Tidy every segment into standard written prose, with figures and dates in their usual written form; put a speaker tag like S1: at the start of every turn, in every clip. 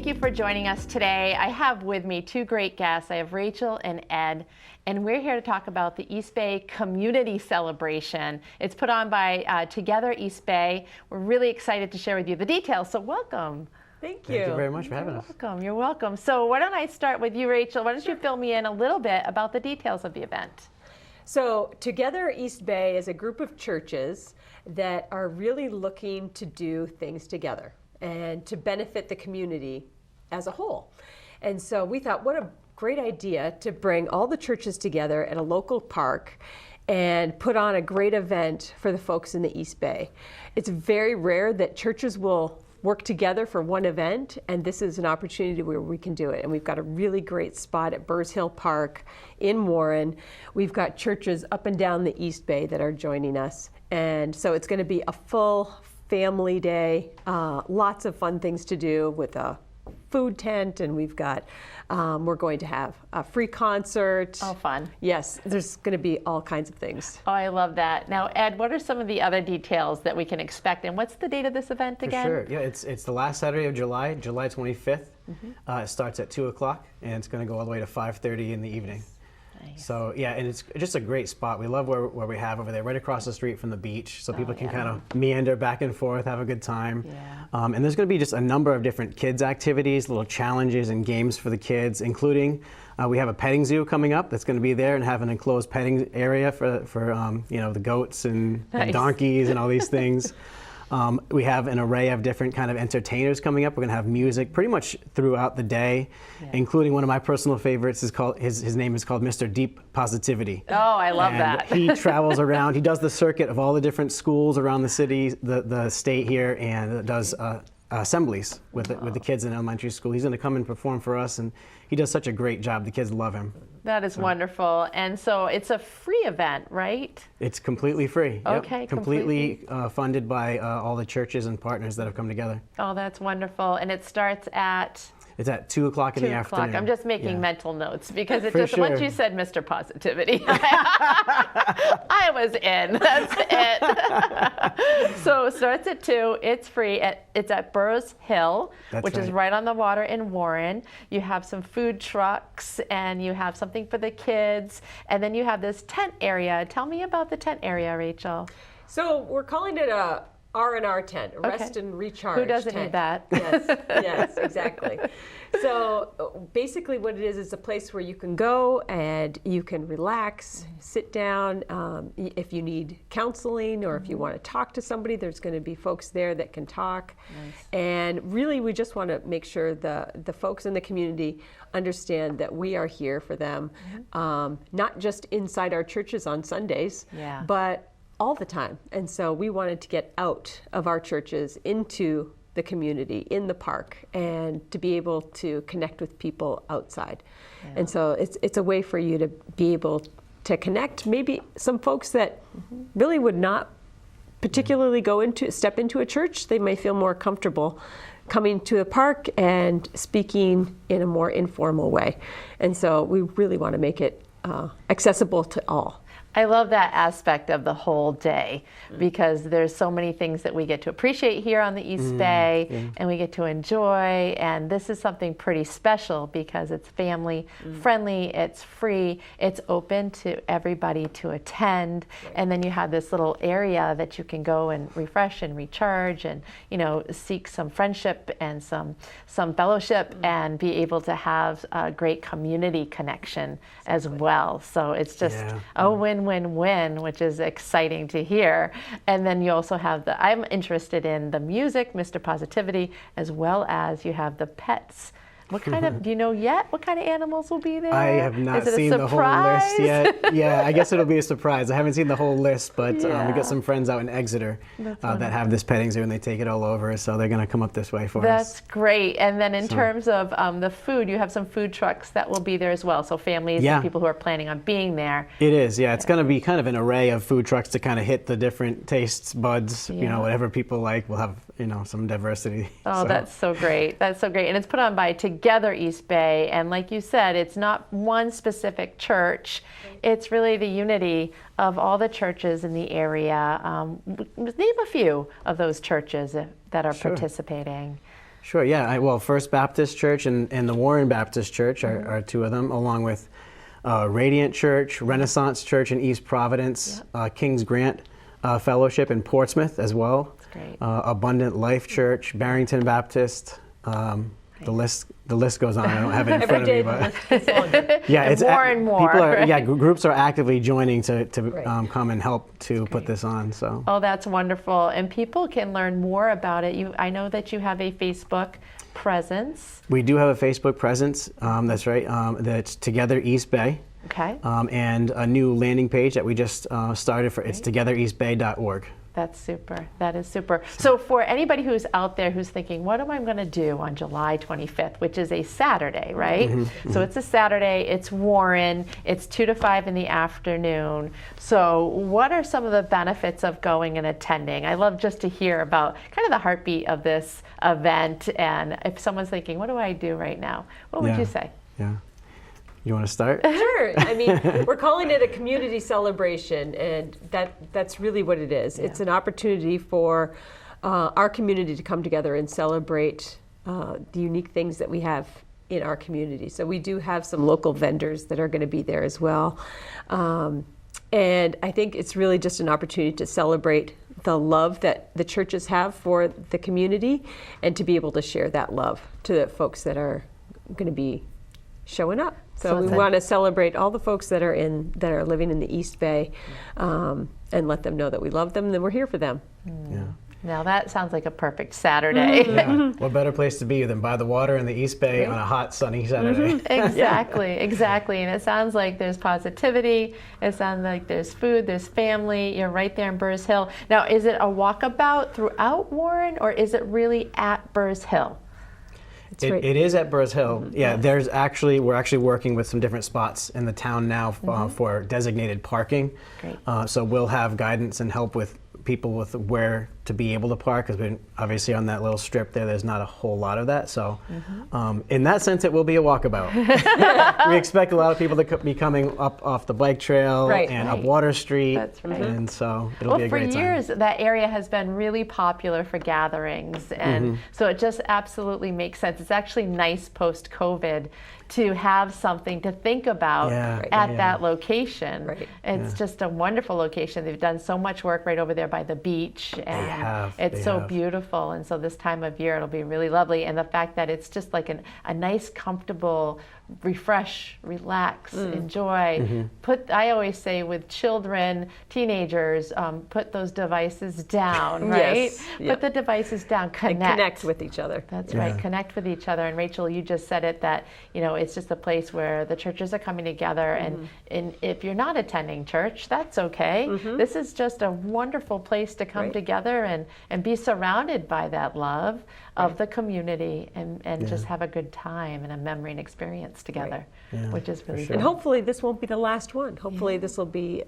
S1: you for joining us today. I have with me two great guests. I have Rachel and Ed, and we're here to talk about the East Bay Community Celebration. It's put on by Together East Bay. We're really excited to share with you the details, so welcome.
S2: Thank you.
S3: Thank you very much for having us.
S1: You're welcome. So why don't I start with you, Rachel? Why don't you fill me in a little bit about the details of the event?
S2: So Together East Bay is a group of churches that are really looking to do things together and to benefit the community as a whole. And so we thought, what a great idea to bring all the churches together at a local park and put on a great event for the folks in the East Bay. It's very rare that churches will work together for one event, and this is an opportunity where we can do it. And we've got a really great spot at Burrs Hill Park in Warren. We've got churches up and down the East Bay that are joining us. And so it's going to be a full family day, lots of fun things to do with a food tent, and we've got, we're going to have a free concert.
S1: Oh, fun.
S2: Yes, there's going to be all kinds of things.
S1: Oh, I love that. Now, Ed, what are some of the other details that we can expect, and what's the date of this event again?
S3: For sure. Yeah, it's the last Saturday of July, July 25th. It starts at 2 o'clock, and it's going to go all the way to 5:30 in the evening.
S1: Nice.
S3: So yeah, and it's just a great spot. We love where we have over there, right across the street from the beach, so people can kind of meander back and forth, have a good time.
S1: Yeah.
S3: And there's going to be just a number of different kids activities, little challenges and games for the kids, including we have a petting zoo coming up that's going to be there and have an enclosed petting area for you know, the goats and donkeys and all these things. We have an array of different kind of entertainers coming up. We're going to have music pretty much throughout the day, including one of my personal favorites. Is called his name is called Mr. Deep Positivity.
S1: Oh, I love
S3: and
S1: that.
S3: He travels around. He does the circuit of all the different schools around the city, the state here, and does assemblies with the kids in elementary school. He's going to come and perform for us, and he does such a great job. The kids love him.
S1: That is wonderful. And so it's a free event, right?
S3: It's completely free.
S1: Okay,
S3: yep. Completely funded by all the churches and partners that have come together.
S1: Oh, that's wonderful. And it starts at?
S3: It's at 2 o'clock in the afternoon.
S1: I'm just making mental notes because it
S3: For
S1: just, once
S3: sure.
S1: you said Mr. Positivity, I was in. That's it. So it starts at 2. It's free. It's at Burrs Hill, which is right on the water in Warren. You have some food trucks, and you have something for the kids, and then you have this tent area. Tell me about the tent area, Rachel.
S2: So we're calling it a R&R tent, rest and recharge.
S1: Who doesn't
S2: tent.
S1: need that?
S2: Yes, yes, exactly. So basically what it is a place where you can go and you can relax, sit down. If you need counseling or if you want to talk to somebody, there's going to be folks there that can talk.
S1: Nice.
S2: And really we just want to make sure the folks in the community understand that we are here for them, not just inside our churches on Sundays, but all the time. And so we wanted to get out of our churches into the community, in the park, and to be able to connect with people outside. And so it's a way for you to be able to connect maybe some folks that really would not particularly step into a church. They may feel more comfortable coming to a park and speaking in a more informal way. And so we really want to make it accessible to all.
S1: I love that aspect of the whole day because there's so many things that we get to appreciate here on the East Bay and we get to enjoy, and this is something pretty special because it's family friendly, it's free, it's open to everybody to attend, and then you have this little area that you can go and refresh and recharge and, you know, seek some friendship and some fellowship and be able to have a great community connection as well. So it's just a win-win-win, which is exciting to hear. And then you also have I'm interested in the music, Mr. Positivity, as well as you have the pets. What kind of, do you know yet what kind of animals will be there?
S3: I have not seen the whole list yet. Yeah, I guess it'll be a surprise. I haven't seen the whole list, but we got some friends out in Exeter that have this petting zoo and they take it all over, so they're going to come up this way for us.
S1: That's great. And then in terms of the food, you have some food trucks that will be there as well, so families and people who are planning on being there.
S3: It is, yeah. It's going to be kind of an array of food trucks to kind of hit the different tastes, buds, you know, whatever people like. We'll have, you know, some diversity.
S1: Oh, that's so great. That's so great. And it's put on by Together East Bay, and like you said, it's not one specific church. It's really the unity of all the churches in the area. Name a few of those churches that are participating.
S3: Sure, yeah. Well, First Baptist Church and the Warren Baptist Church are two of them, along with Radiant Church, Renaissance Church in East Providence, King's Grant Fellowship in Portsmouth as well.
S1: That's great.
S3: Abundant Life Church, Barrington Baptist. The list goes on. I don't have it in front of me, but yeah,
S1: and
S3: it's
S1: more and more.
S3: People are,
S1: right?
S3: yeah, groups are actively joining to come and help to put this on. So.
S1: Oh, that's wonderful, and people can learn more about it. I know that you have a Facebook presence.
S3: We do have a Facebook presence. That's right. That's Together East Bay.
S1: Okay.
S3: And a new landing page that we just started for. It's togethereastbay.org.
S1: That's super. That is super. So for anybody who's out there who's thinking, what am I going to do on July 25th, which is a Saturday, right? So it's a Saturday, it's Warren, it's 2 to 5 in the afternoon. So what are some of the benefits of going and attending? I love just to hear about kind of the heartbeat of this event, and if someone's thinking, what do I do right now? What would you say?
S3: Yeah. You want to start?
S2: Sure. I mean, we're calling it a community celebration, and that's really what it is. It's an opportunity for our community to come together and celebrate the unique things that we have in our community. So we do have some local vendors that are going to be there as well. And I think it's really just an opportunity to celebrate the love that the churches have for the community, and to be able to share that love to the folks that are going to be showing up. So we want to celebrate all the folks that are living in the East Bay, and let them know that we love them and that we're here for them.
S3: Yeah.
S1: Now that sounds like a perfect Saturday.
S3: Yeah. What better place to be than by the water in the East Bay on a hot, sunny Saturday?
S1: Exactly. And it sounds like there's positivity. It sounds like there's food, there's family. You're right there in Burrs Hill. Now, is it a walkabout throughout Warren, or is it really at Burrs Hill?
S3: It is at Burrs Hill. Yeah, we're actually working with some different spots in the town now for designated parking.
S1: Great.
S3: So we'll have guidance and help with people with where to be able to park, because obviously on that little strip there's not a whole lot of that. So in that sense, it will be a walkabout. We expect a lot of people to be coming up off the bike trail and up Water Street.
S1: That's right.
S3: And so it'll be a great time.
S1: For years, that area has been really popular for gatherings. And so it just absolutely makes sense. It's actually nice post-COVID to have something to think about at that location.
S2: Right.
S1: It's just a wonderful location. They've done so much work right over there by the beach, and it's so beautiful. And so this time of year, it'll be really lovely. And the fact that it's just like a nice, comfortable, refresh, relax, enjoy. I always say with children, teenagers, put those devices down, right?
S2: Yes.
S1: Put the devices down,
S2: And connect with each other.
S1: That's right, connect with each other. And Rachel, you just said it, that it's just a place where the churches are coming together, and if you're not attending church, that's okay. This is just a wonderful place to come together and be surrounded by that love of the community, and just have a good time and a memory and experience together, which is really good.
S2: And hopefully this won't be the last one. Hopefully this will be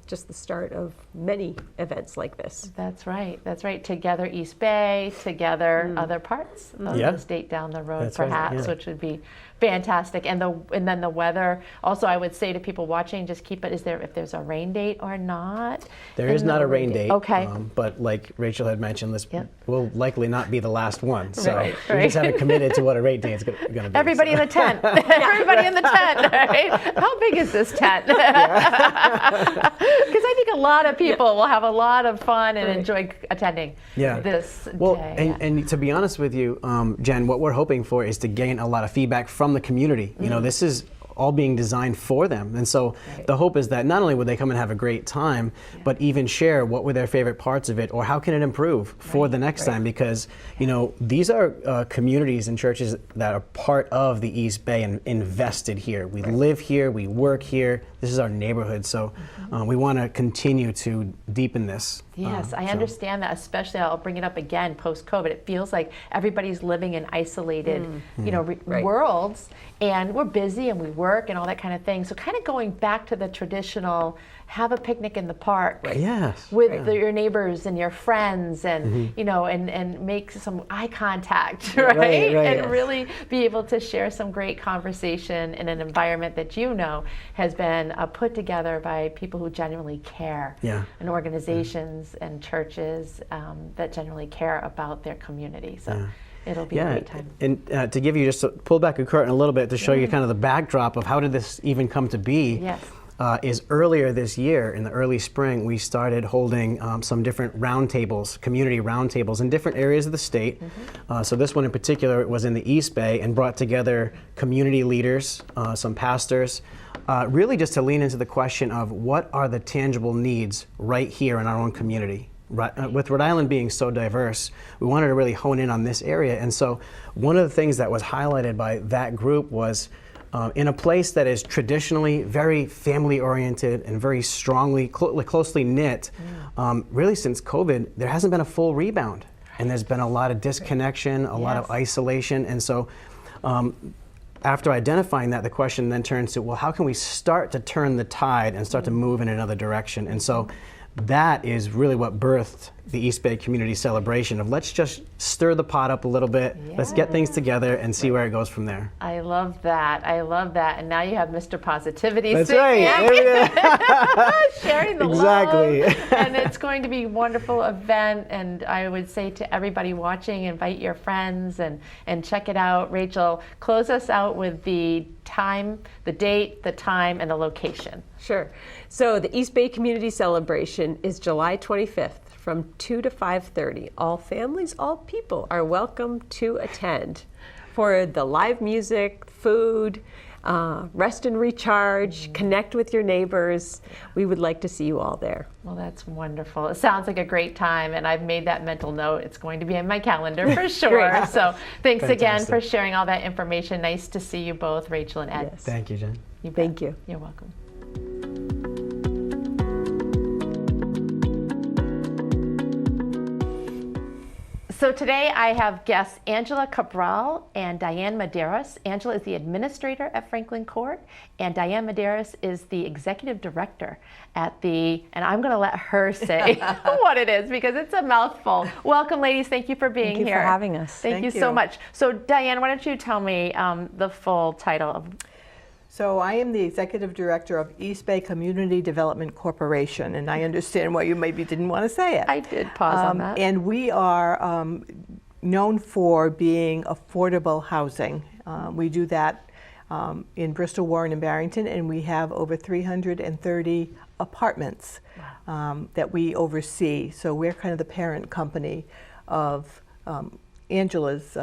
S2: just the start of many events like this.
S1: That's right. That's right. Together East Bay, together other parts of the state down the road, perhaps, which would be fantastic. And then the weather. Also, I would say to people watching, just keep it. If there's a rain date or not?
S3: There is not a rain date.
S1: Okay.
S3: But like Rachel had mentioned, this will likely not be be the last one. So
S1: Right.
S3: we just haven't committed to what a rain date is going to be.
S1: Everybody in the tent. Everybody in the tent. Right? How big is this tent? Because I think a lot of people will have a lot of fun and enjoy attending this day.
S3: And to be honest with you, Jen, what we're hoping for is to gain a lot of feedback from the community. This is all being designed for them. And so the hope is that not only would they come and have a great time, but even share what were their favorite parts of it, or how can it improve for the next time, because these are communities and churches that are part of the East Bay and invested here. We live here, we work here, this is our neighborhood, so we want to continue to deepen this.
S1: Yes, I understand that, especially, I'll bring it up again, post-COVID. It feels like everybody's living in isolated, worlds, and we're busy and we work and all that kind of thing. So kind of going back to the traditional, have a picnic in the park with your neighbors and your friends, and and make some eye contact, right? And really be able to share some great conversation in an environment that has been put together by people who genuinely care, and organizations and churches that genuinely care about their community. So It'll be a great time.
S3: And to give you just pull back a curtain a little bit to show you kind of the backdrop of how did this even come to be.
S1: Yes.
S3: Is earlier this year, in the early spring, we started holding some different roundtables, community roundtables in different areas of the state. So this one in particular was in the East Bay and brought together community leaders, some pastors, really just to lean into the question of what are the tangible needs right here in our own community. With Rhode Island being so diverse, we wanted to really hone in on this area. And so one of the things that was highlighted by that group was in a place that is traditionally very family-oriented and very strongly, closely knit, really since COVID, there hasn't been a full rebound. And there's been a lot of disconnection, a lot of isolation. And so after identifying that, the question then turns to, well, how can we start to turn the tide and start to move in another direction? And so that is really what birthed the East Bay Community Celebration of let's just stir the pot up a little bit, let's get things together and see where it goes from there.
S1: I love that. I love that. And now you have Mr. Positivity
S3: That's
S1: singing.
S3: right.
S1: Sharing the
S3: Exactly.
S1: love. And it's going to be a wonderful event. And I would say to everybody watching, invite your friends and check it out. Rachel, close us out with the time, the date, the time, and the location.
S2: Sure. So the East Bay Community Celebration is July 25th from 2 to 5:30. All families, all people are welcome to attend for the live music, food, rest and recharge, connect with your neighbors. We would like to see you all there.
S1: Well, that's wonderful. It sounds like a great time, and I've made that mental note. It's going to be in my calendar for sure. So thanks again for sharing all that information. Nice to see you both, Rachel and Ed.
S2: Yes.
S3: Thank you, Jen.
S2: Thank you.
S1: You're welcome. So today I have guests Angela Cabral and Diane Medeiros. Angela is the administrator at Franklin Court, and Diane Medeiros is the executive director at the, and I'm going to let her say what it is because it's a mouthful. Welcome, ladies. Thank you for being here.
S4: Thank you for having us.
S1: Thank you so much. So Diane, why don't you tell me the full title of...
S4: So I am the executive director of East Bay Community Development Corporation, and I understand why you maybe didn't want to say it.
S1: I did pause on that.
S4: And we are known for being affordable housing. We do that in Bristol, Warren, and Barrington, and we have over 330 apartments that we oversee. So we're kind of the parent company of Angela's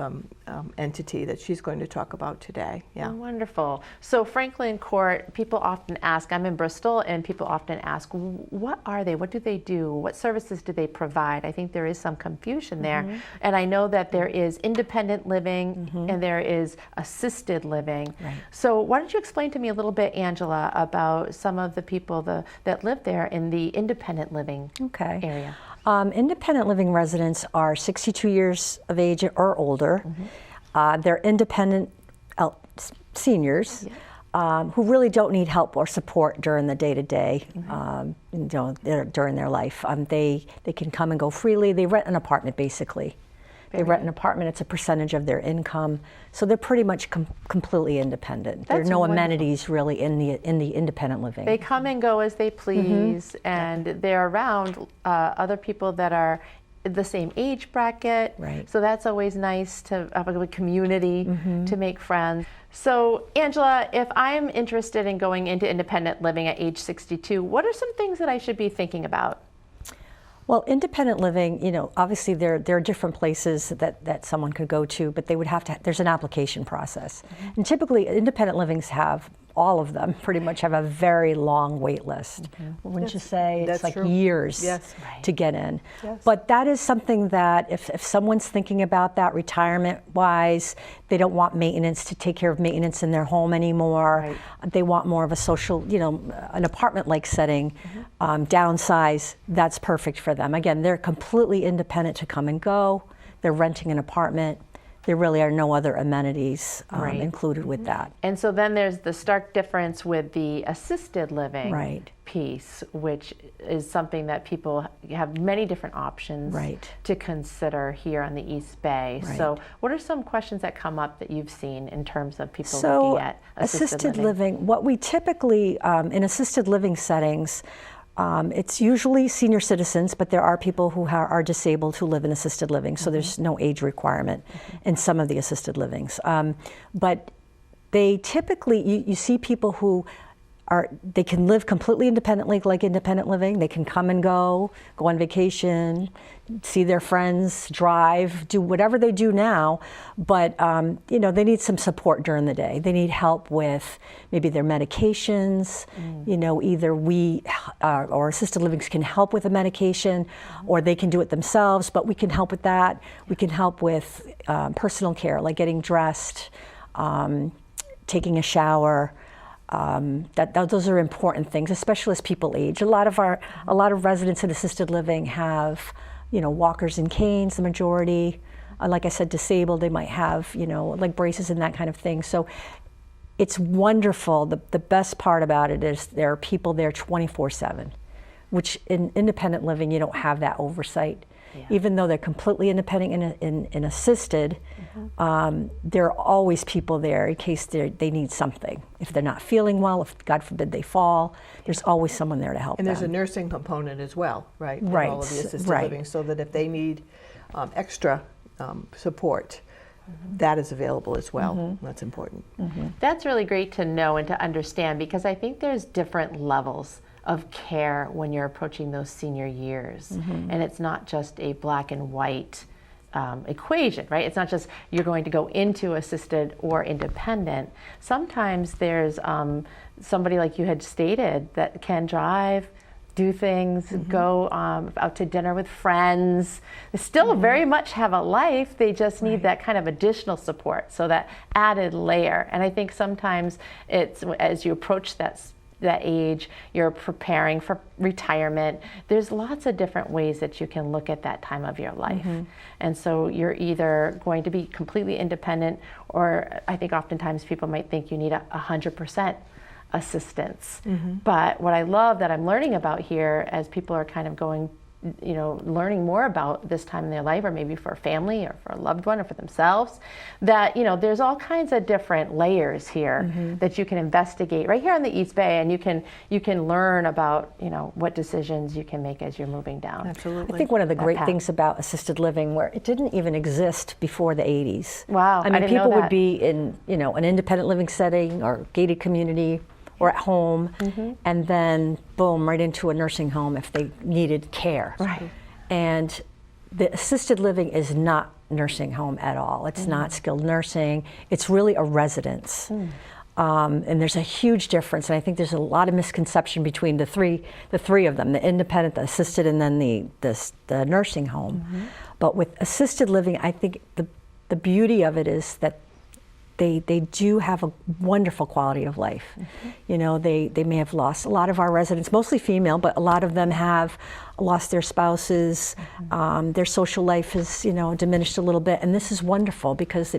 S4: entity that she's going to talk about today. Yeah.
S1: Oh, wonderful. So Franklin Court, people often ask, I'm in Bristol, and people often ask, what are they? What do they do? What services do they provide? I think there is some confusion there. And I know that there is independent living and there is assisted living.
S5: Right.
S1: So why don't you explain to me a little bit, Angela, about some of the people that live there in the independent living area?
S5: Independent living residents are 62 years of age or older. They're independent seniors who really don't need help or support during the day-to-day, during their life. They can come and go freely. They rent an apartment, basically. They rent an apartment. It's a percentage of their income, so they're pretty much completely independent. There are no amenities really in the independent living.
S1: They come and go as they please, and they're around other people that are the same age bracket.
S5: Right.
S1: So that's always nice to have a community to make friends. So Angela, if I'm interested in going into independent living at age 62, what are some things that I should be thinking about?
S5: Well, independent living, obviously there are different places that someone could go to, but they would have to, there's an application process. And typically independent livings have, all of them pretty much have a very long wait list. Wouldn't you say? It's like years to get in.
S4: Yes.
S5: But that is something that if someone's thinking about that retirement-wise, they don't want maintenance to take care of maintenance in their home anymore. They want more of a social, an apartment-like setting, downsize, that's perfect for them. Again, they're completely independent to come and go. They're renting an apartment. There really are no other amenities included with that.
S1: And so then there's the stark difference with the assisted living piece, which is something that people have many different options to consider here on the East Bay. So what are some questions that come up that you've seen in terms of people looking at assisted living?
S5: What we typically, in assisted living settings, It's usually senior citizens, but there are people who are disabled who live in assisted living, so there's no age requirement in some of the assisted livings. But they typically, you see people who they can live completely independently, like independent living. They can come and go on vacation, see their friends, drive, do whatever they do now. But they need some support during the day. They need help with maybe their medications. Either we or assisted livings can help with the medication, or they can do it themselves. But we can help with that. We can help with personal care, like getting dressed, taking a shower. Those are important things, especially as people age. A lot of residents in assisted living have, walkers and canes. The majority, like I said, disabled. They might have, like braces and that kind of thing. So it's wonderful. The best part about it is there are people there 24/7, which in independent living you don't have that oversight. Yeah. Even though they're completely independent in assisted, there are always people there in case they need something. If they're not feeling well, if God forbid they fall, there's always someone there to help them.
S4: And there's a nursing component as well, right?
S5: Right.
S4: In all of the assisted living, so that if they need extra support, that is available as well. That's important.
S1: That's really great to know and to understand, because I think there's different levels of care when you're approaching those senior years. And it's not just a black and white equation, right? It's not just you're going to go into assisted or independent. Sometimes there's somebody, like you had stated, that can drive, do things, go out to dinner with friends. They still very much have a life. They just need that kind of additional support, so that added layer. And I think sometimes it's, as you approach that age, you're preparing for retirement. There's lots of different ways that you can look at that time of your life. And so you're either going to be completely independent, or I think oftentimes people might think you need 100% assistance. But what I love that I'm learning about here, as people are kind of going, learning more about this time in their life, or maybe for a family or for a loved one or for themselves, that, there's all kinds of different layers here that you can investigate right here on the East Bay, and you can learn about, what decisions you can make as you're moving down.
S4: Absolutely.
S5: I think one of the great things about assisted living, where it didn't even exist before the 80s.
S1: Wow.
S5: I mean, people would be in, an independent living setting or gated community, or at home, and then boom, right into a nursing home if they needed care.
S1: Right.
S5: And the assisted living is not nursing home at all. It's not skilled nursing. It's really a residence. And there's a huge difference, and I think there's a lot of misconception between the three of them: the independent, the assisted, and then the nursing home. But with assisted living, I think the beauty of it is that they do have a wonderful quality of life. They may have lost, a lot of our residents, mostly female, but a lot of them have lost their spouses. Their social life is, diminished a little bit. And this is wonderful because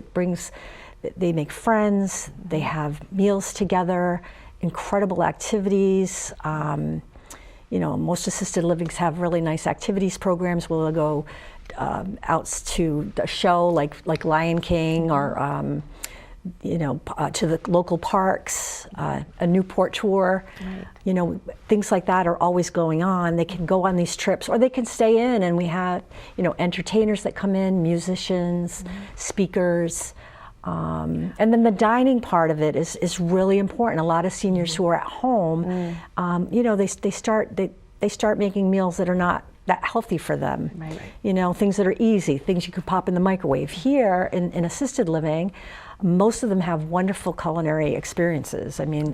S5: they make friends, they have meals together, incredible activities. Most assisted livings have really nice activities programs. We'll go out to a show like Lion King, or to the local parks, a Newport tour, things like that are always going on. They can go on these trips, or they can stay in, and we have, entertainers that come in, musicians, speakers, and then the dining part of it is really important. A lot of seniors who are at home, they start making meals that are not that healthy for them. Right. Things that are easy, things you could pop in the microwave. Here in assisted living, most of them have wonderful culinary experiences. I mean,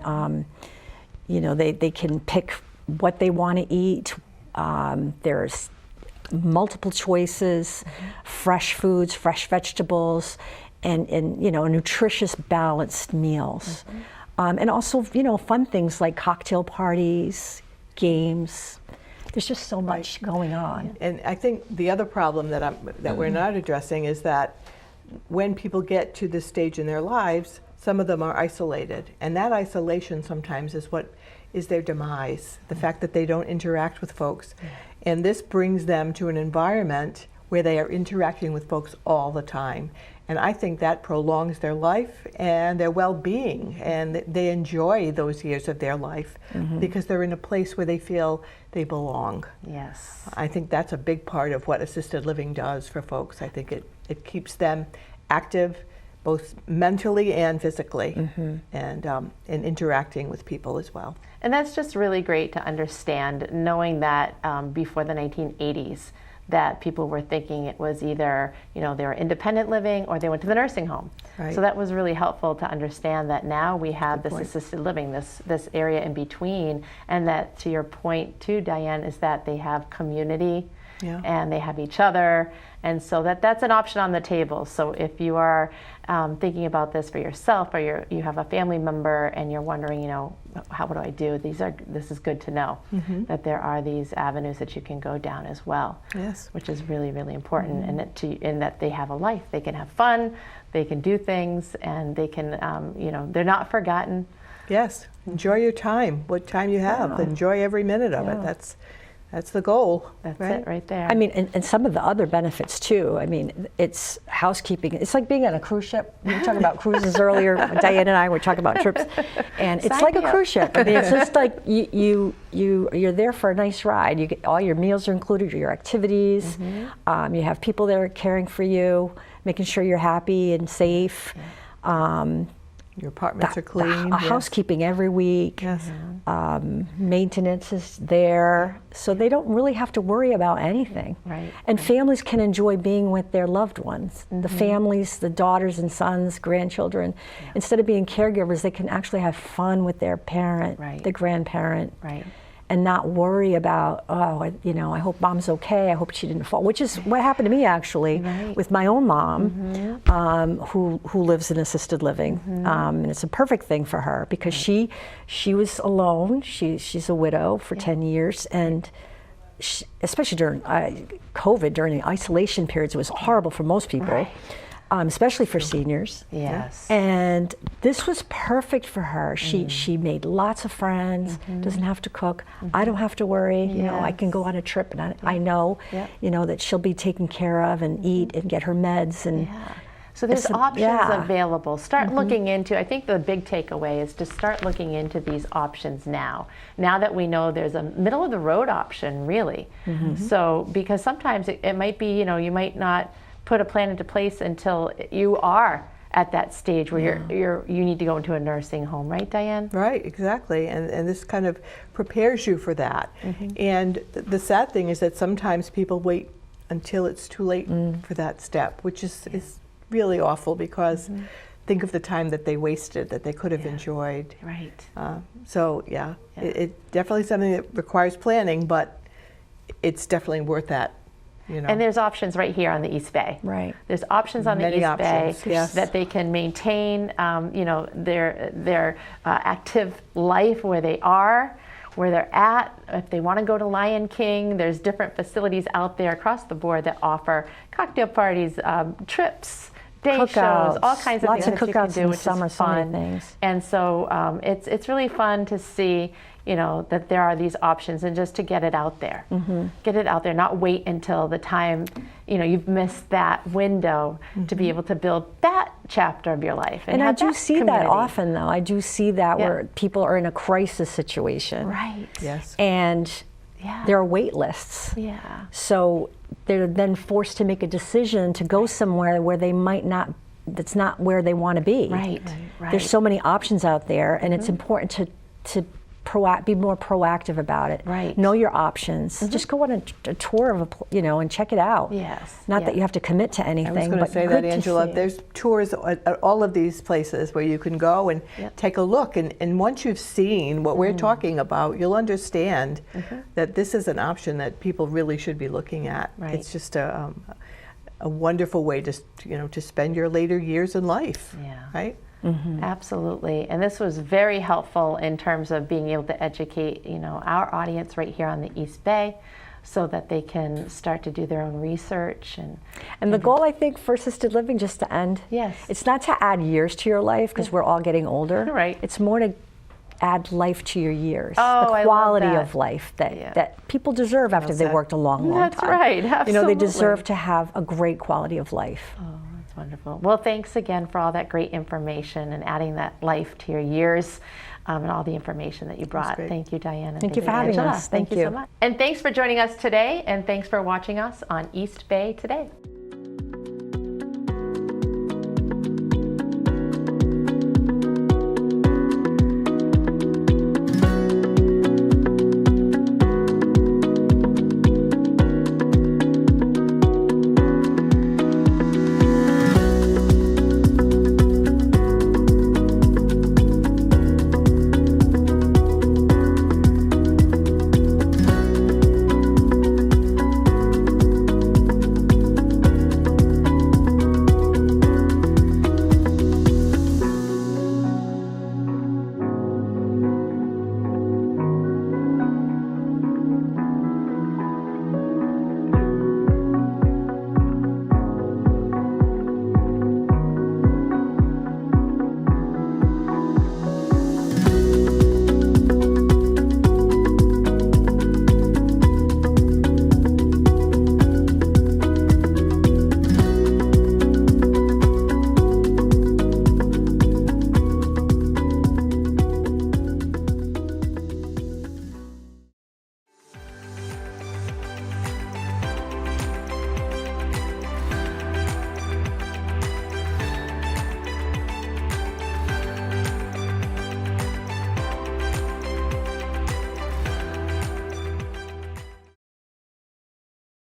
S5: they can pick what they want to eat. There's multiple choices, fresh foods, fresh vegetables, and nutritious, balanced meals. And also, fun things like cocktail parties, games. There's just so much going on.
S4: And I think the other problem that we're not addressing is that when people get to this stage in their lives, some of them are isolated. And that isolation sometimes is what is their demise, the fact that they don't interact with folks. And this brings them to an environment where they are interacting with folks all the time. And I think that prolongs their life and their well-being, and they enjoy those years of their life because they're in a place where they feel they belong.
S1: Yes.
S4: I think that's a big part of what assisted living does for folks. I think it keeps them active, both mentally and physically, and interacting with people as well.
S1: And that's just really great to understand, knowing that before the 1980s, that people were thinking it was either, they were independent living or they went to the nursing home.
S4: Right.
S1: So that was really helpful to understand that now we have this assisted living, this area in between, and that, to your point too, Diane, is that they have community and they have each other, and so that's an option on the table. So if you are thinking about this for yourself, or you have a family member and you're wondering, what do I do? This is good to know that there are these avenues that you can go down as well.
S4: Yes.
S1: Which is really, really important, and that they have a life. They can have fun, they can do things, and they can, they're not forgotten.
S4: Yes. Enjoy your time. What time you have, enjoy every minute of it. That's the goal.
S1: That's it right there.
S5: I mean, and some of the other benefits too. I mean, it's housekeeping. It's like being on a cruise ship. We were talking about cruises earlier. Diane and I were talking about trips, and it's like a cruise ship. I mean, it's just like you're there for a nice ride. You get all your meals are included, your activities. You have people there caring for you, making sure you're happy and safe.
S4: Your apartments are clean.
S5: Housekeeping every week.
S4: Yes.
S5: Maintenance is there, so they don't really have to worry about anything.
S1: Right.
S5: And families can enjoy being with their loved ones. The families, the daughters and sons, grandchildren, instead of being caregivers, they can actually have fun with their parent, the grandparent.
S1: Right.
S5: And not worry about, I hope mom's okay, I hope she didn't fall, which is what happened to me actually with my own mom, who lives in assisted living. And it's a perfect thing for her because she was alone. She's a widow for 10 years, and especially during COVID, during the isolation periods, it was horrible for most people. Especially for seniors.
S1: Yes.
S5: And this was perfect for her. She made lots of friends, doesn't have to cook. I don't have to worry. I can go on a trip and I know, that she'll be taken care of and eat and get her meds. And
S1: so there's options available. Start looking into, I think the big takeaway is to start looking into these options now that we know there's a middle of the road option, really. So, because sometimes it might be, you might not put a plan into place until you are at that stage where you need to go into a nursing home, right, Diane?
S4: Right, exactly. And this kind of prepares you for that. And the sad thing is that sometimes people wait until it's too late for that step, which is really awful because think of the time that they wasted, that they could have enjoyed.
S1: Right.
S4: It definitely something that requires planning, but it's definitely worth that.
S1: And there's options right here on the East Bay.
S5: Right.
S1: There's options on the East Bay that they can maintain, their active life where they are, where they're at. If they want to go to Lion King, there's different facilities out there across the board that offer cocktail parties, trips, day shows, all kinds of things that you can do, which is fun. And so it's really fun to see, that there are these options, and just to get it out there. Get it out there, not wait until the time, you've missed that window to be able to build that chapter of your life.
S5: And I do see that often, though. I do see that where people are in a crisis situation.
S1: Right.
S4: Yes.
S5: And there are wait lists.
S1: Yeah.
S5: So they're then forced to make a decision to go somewhere where they might not, that's not where they want to be.
S1: Right.
S5: There's so many options out there, and it's important to be more proactive about it.
S1: Right.
S5: Know your options. Just go on a tour of and check it out.
S1: Yes.
S5: Not that you have to commit to anything.
S4: I was going to say that, Angela. There's tours at all of these places where you can go and take a look. And once you've seen what we're talking about, you'll understand that this is an option that people really should be looking at.
S1: Right.
S4: It's just a wonderful way to spend your later years in life.
S1: Yeah.
S4: Right.
S1: Absolutely. And this was very helpful in terms of being able to educate, our audience right here on the East Bay, so that they can start to do their own research.
S5: And the goal, I think, for assisted living, just to end,
S1: Yes.
S5: it's not to add years to your life, because we're all getting older.
S1: Right.
S5: It's more to add life to your years.
S1: Oh, I
S5: the
S1: love
S5: quality
S1: that.
S5: of life that,
S1: Yeah.
S5: that people deserve after they've
S4: said.
S5: worked a long, long
S1: That's
S5: time.
S1: right,
S5: You know, they
S1: absolutely.
S5: deserve to have a great quality of life.
S1: Oh, that's wonderful. Well, thanks again for all that great information and adding that life to your years. And all the information that you brought.
S4: great.
S1: Thank you, Diane. And
S5: Thank you for having
S1: Angela.
S5: us.
S1: Thank
S5: Thank
S1: you so
S5: you.
S1: much. And thanks for joining us today, and thanks for watching us on East Bay Today.